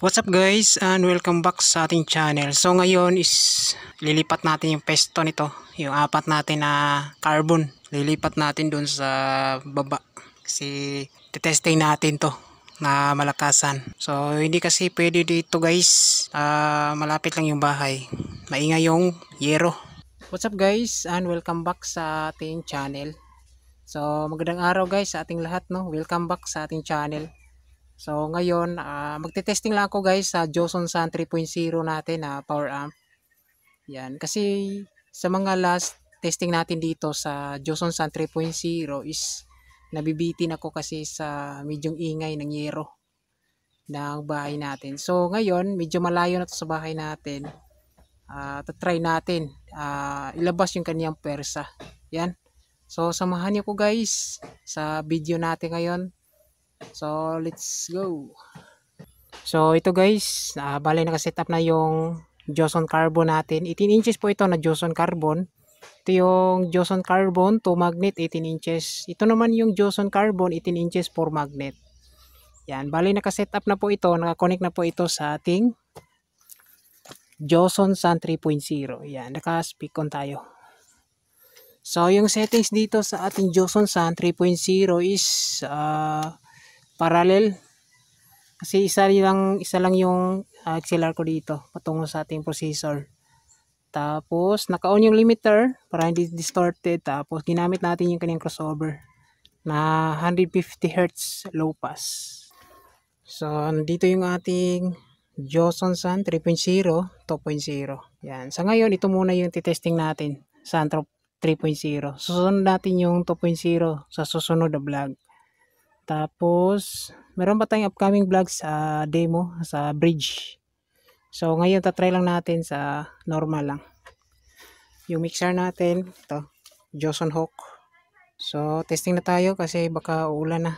What's up guys, and welcome back sa ating channel. So ngayon is lilipat natin yung pesto nito, yung apat natin na carbon. Lilipat natin dun sa baba kasi testing natin to na malakasan. So hindi kasi pwede dito guys, malapit lang yung bahay, maingay yung yero. What's up guys, and welcome back sa ating channel. So magandang araw guys sa ating lahat, no? Welcome back sa ating channel. So ngayon, magte-testing lang ako guys sa Joson Sun 3.0 natin na power amp. Yan, kasi sa mga last testing natin dito sa Joson Sun 3.0 is nabibitin ako kasi sa medyong ingay ng yero ng bahay natin. So ngayon, medyo malayo na to sa bahay natin. Try natin ilabas yung kaniyang persa. Yan. So samahan niyo ko guys sa video natin ngayon. So let's go. So ito guys, bale naka-set up na yung Joson Carbon natin. 18 inches po ito na Joson Carbon. Ito yung Joson Carbon 2 magnet 18 inches. Ito naman yung Joson Carbon 18 inches 4 magnet. Yan, bale naka-set up na po ito, naka-connect na po ito sa ating Joson Sun 3.0. Yan, naka-speak on tayo. So yung settings dito sa ating Joson Sun 3.0 is parallel. Kasi isa lang yung XLR ko dito patungo sa ating processor. Tapos naka-on yung limiter para hindi distorted. Tapos ginamit natin yung kanyang crossover na 150 Hz low pass. So nandito yung ating Joson Sun 3.0 2.0. Yan. Sa ngayon ito muna yung titesting natin sa 3.0. Susunod natin yung 2.0 sa susunod na vlog. Tapos meron pa tayong upcoming vlog sa demo sa bridge. So ngayon tatry lang natin sa normal lang. Yung mixer natin, ito, Joson Hawk. So testing na tayo kasi baka uulan na.